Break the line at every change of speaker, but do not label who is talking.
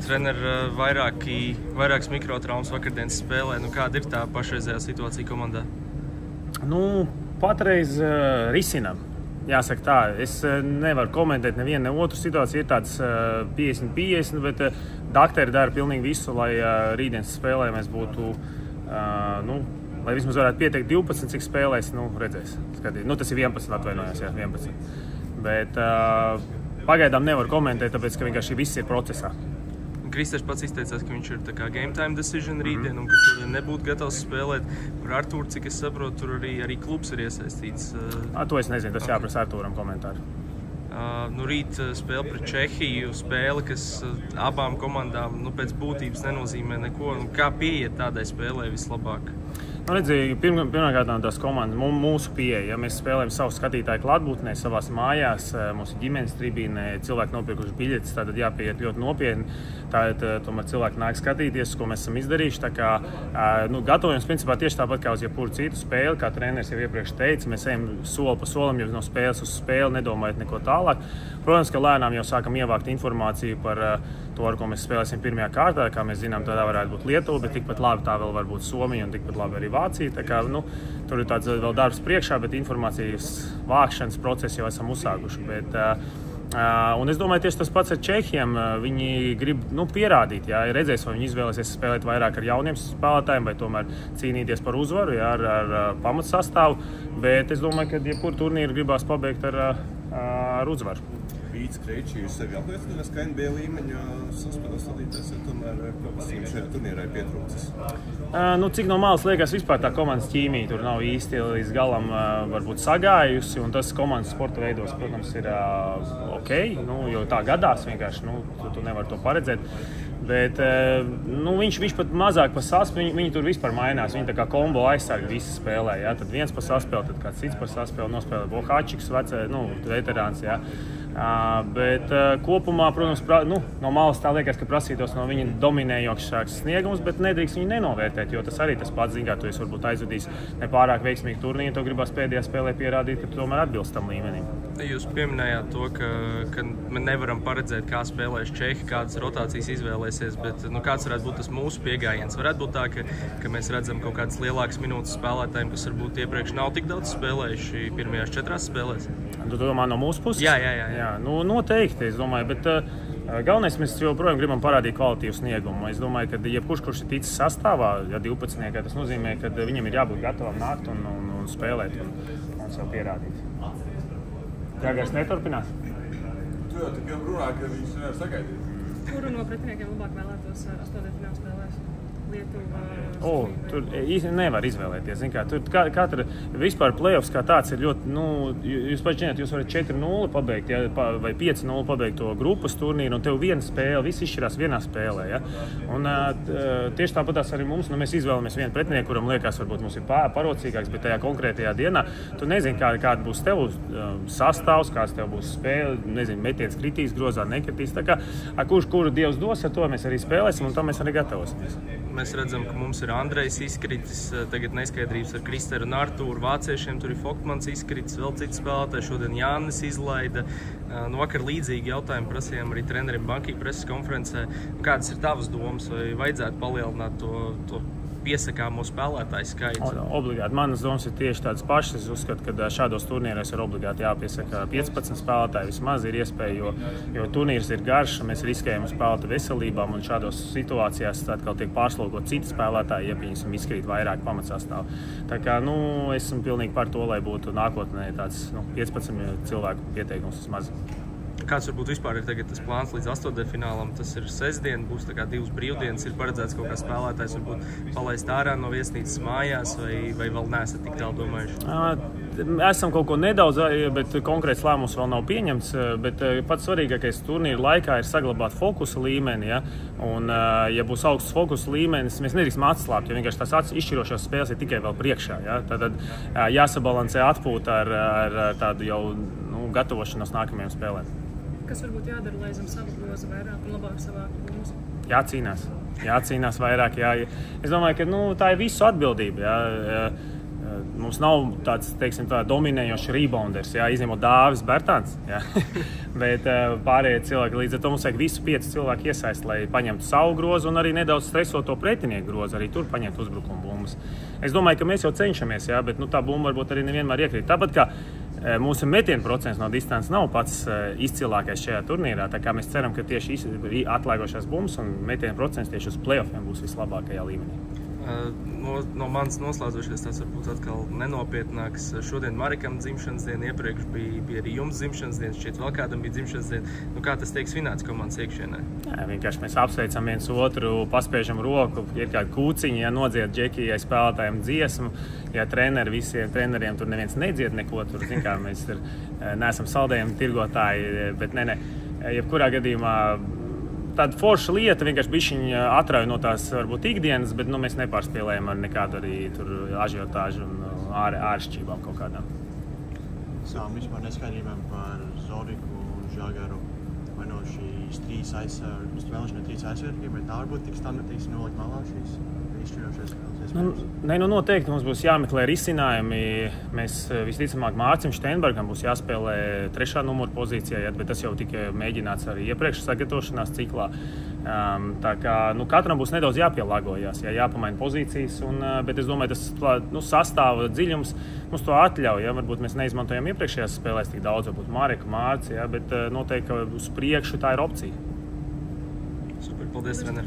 Treneri, vairākas mikrotraumas vakardienas spēlē. Kāda ir tā pašreizējā situācija komandā?
Patreiz risinām. Jāsaka tā, es nevaru komentēt nevienu, ne otru situāciju. Ir tāds 50-50, bet dakteri dara pilnīgi visu, lai rītdienas spēlē mēs būtu, lai vismaz varētu pieteikt 12, cik spēlēs, redzēs. Skatīt. Tas ir 11, atvainojos, 11. Bet pagaidām nevaru komentēt, tāpēc, ka vienkārši viss ir procesā.
Kristers pats izteicās, ka viņš ir game time decision rītdien un ka šodien nebūtu gatavs spēlēt. Par Artūru, cik es saprotu, tur arī klubs ir iesaistīts.
To es nezinu, tas jāprasa Artūram komentāru.
Rīt spēle pret Čehiju, spēle, kas abām komandām pēc būtības nenozīmē neko. Kā pieiet tādai spēlē vislabāk?
Pirmkārt, tās komandas, mūsu pieeja, ja mēs spēlējam savu skatītāju klātbūtnē, savās mājās, mūsu ģimenes tribīnē, cilvēki nopirkuši biļetes, tad jāpieiet ļoti nopietni. Tomēr cilvēki nāk skatīties, ko mēs esam izdarījuši. Tā kā gatavojamies principā tieši tāpat kā uz jebkuru citu spēli, kā treneris jau iepriekš teica, mēs ejam soli pa solim, jau no spēles uz spēli, nedomājot neko tālāk. Protams, ka lēnām jau sākam ievākt informāciju par to, ar ko mēs spēlēsim pirmajā kārtā. Kā mēs zinām, tādā varētu būt Lietuva, bet tikpat labi tā vēl var būt Somija un tikpat labi arī Vācija. Tā kā, tur ir tāds vēl darbs priekšā, bet informācijas vākšanas procesu jau esam uzsākuši. Un es domāju, tieši tas pats ar Čehiem. Viņi grib pierādīt, redzēs, vai viņi izvēlēsies spēlēt vairāk ar jauniem spēlētājiem, vai tomēr cīnīties par uzvaru ar pamatsastāvu. Bet es domāju, ka jebkuru turnīru gribās pabeigt ar uzvaru.
Vīts Kreičī jūs sevi apliecinās, ka NBA līmeņa saspēles vadītājs ir tomēr kaut kas viņam šajā turnīrā pietrūcis?
Cik no malas liekas, vispār tā komandas ķīmija tur nav īsti līdz galam varbūt sagājusi, un tas komandas sporta veidos, protams, ir ok, jo tā gadās vienkārši, tu nevari to paredzēt. Bet viņš pat mazāk pa saspēli, viņi tur vispār mainās. Viņi tā kā kombo aizsargi visi spēlē. Tad viens pa saspēli, tad kāds cits pa saspēli nospēlē. Bohačiks, veterāns. Bet kopumā, protams, no malas tā liekas, ka prasītos no viņa dominējošāks sniegums, bet nedrīkst viņu nenovērtēt, jo tas arī tas pats, tu esi varbūt aizvadījis nepārāk veiksmīgi turnīru, to gribas pēdējā spēlē pierādīt, ka tu tomēr atbilst tam līmenim.
Jūs pieminējāt to, ka nevaram paredzēt, kā spēlēs Čehi, kādas rotācijas izvēlēsies, bet kāds varētu būt tas mūsu piegājiens? Varētu būt tā, ka mēs redzam kaut kādas lielākas minūtes spēlētājiem, kas varbūt iepriekš nav tik daudz spēlējuši pirmajās 4 spēlēs.
Tu domā no mūsu puses?
Jā.
Noteikti, es domāju, bet galvenais mēs joprojām gribam parādīt kvalitīvu sniegumu. Es domāju, ka kurš ir ticis sastāvā, 12, tas nozīmē, ka viņam ir jābūt gatavam nākt un spēlēt un sev pierādīt. Jāgais neturpinās?
Tu jau tik runā, ka viņš nevar sagaidīt.
Kuru no pretiniekiem labāk vēlētos 8. spēlēs? Lietuva,
tur īsti nevar izvēlēties. Tur katra vispār playoffs kā tāds ir ļoti, jūs pats zināt, jūs varat 4-0 pabeigt, vai 5-0 pabeigt to grupas turnīru, un tev viena spēle, viss izšķirās vienā spēlē. Un tieši tāpatās arī mums, mēs izvēlamies vienu pretinieku, kuram liekas, varbūt mums ir parocīgāks, bet tajā konkrētajā dienā tu nezini, kāda būs tev sastāvs, kāds tev būs spēle, nezinu, metiens kritīs grozā, nekritīs. Tā kā kuru Dievs dos, ar to mēs arī spēlēsim, un tam mēs arī gatavosimies.
Mēs redzam, ka mums ir Andrejs izkritis, tagad neskaidrības ar Kristeru un Artūru. Vāciešiem tur ir Fokmans izkritis, vēl cits spēlētājs. Šodien Jānis izlaida. Vakar līdzīgi jautājumu prasījām arī trenerim Bankī preses konferencē. Kādas ir tavas domas, vai vajadzētu palielināt to piesakāmo spēlētāju skaitu?
Obligāti. Manas domas ir tieši tādas pašas. Es uzskatu, ka šādos turnīros ir obligāti jāpiesaka 15 spēlētāji. Vismaz ir iespēja, jo turnīrs ir garš, mēs riskējam spēlētāju veselībām, un šādos situācijās atkal tiek pārslogot citi spēlētāji, ja pieņemsim izkrīt vairāk pamatsastāvu. Tā kā, esmu pilnīgi par to, lai būtu nākotnē tāds 15 cilvēku pieteikums vismaz.
Kāds varbūt vispār ir tagad tas plāns līdz 8. finālam? Tas ir sestdien, būs tā kā 2 brīvdienas. Ir paredzēts kaut kā spēlētājs varbūt palaist ārā no viesnīcas mājās, vai vēl neesat tik tālu domājuši?
Esam kaut ko nedaudz, bet konkrēts lēmums vēl nav pieņemts. Bet pats svarīgākais turnīra laikā ir saglabāt fokusa līmeni. Un, ja būs augsts fokusa līmenis, mēs nedrīkstam atslābt, jo vienkārši tās izšķirošās spēles ir tikai vēl priekšā. Tad jāsabalansē atpūta ar tādu jau gatavošanos nākamajām spēlēm.
Kas varbūt jādara, lai zem sava groza vairāk un labāk savākt bumbas?
Jācīnās vairāk. Es domāju, ka tā ir visu atbildība. Mums nav tāds, teiksim, dominējošs rebounders, izņemot Dāvis Bertāns. Bet pārējie cilvēki, līdz ar to mums vajag visu 5 cilvēku iesaist, lai paņemtu savu grozu un arī nedaudz stresot to pretinieku grozu, arī tur paņemt uzbrukuma bumbas. Es domāju, ka mēs jau cenšamies, bet tā bumba varbūt arī nevienmēr iekrīt. Tāpat kā mūsu metienu procents no distances nav pats izcilākais šajā turnīrā, tā kā mēs ceram, ka tieši atlaigošās bumbas un metienu procents tieši uz playoffiem būs vislabākajā līmenī.
No manas noslēdzošais tas varbūt atkal nenopietnāks. Šodien Marikam dzimšanas diena, iepriekš bija arī jums dzimšanas diena, šķiet vēl kādam bija dzimšanas diena. Kā tas tiek svinēts komandas iekšienē?
Vienkārši mēs apsveicam viens otru, paspiežam roku, ir kādi kūciņi, dzied džekijai spēlētājiem dziesmu. Visiem treneriem tur neviens nedzied neko, tur, zin kā, mēs neesam saldējumi tirgotāji, bet jebkurā gadījumā tāda forša lieta vienkārši bišķiņa atrauj no tās varbūt ikdienas, bet mēs nepārspēlējam ar nekādu arī tur ažiotāžu un āršķībām kaut kādām.
Sām vispār neskaidrībām par Zoriku un Žagaru. Vai no šīs 3 aizsargiem, vai tā varbūt tik standartīgs nolikt malā šīs izšķirošais spēles?
Noteikti mums būs jāmeklē risinājumi. Mēs visticamāk Mārcim Steinbergam būs jāspēlē 3. numura pozīcijā, bet tas jau tika mēģināts arī iepriekš sagatavošanās ciklā. Tā kā katram būs nedaudz jāpielāgojas, jāpamaina pozīcijas, bet es domāju, tas sastāva dziļums mums to atļauj. Varbūt mēs neizmantojam iepriekšējās spēlēs tik daudz, varbūt Māriku, Mārci, bet noteikti, ka uz priekšu tā ir opcija.
Super, paldies, treneri.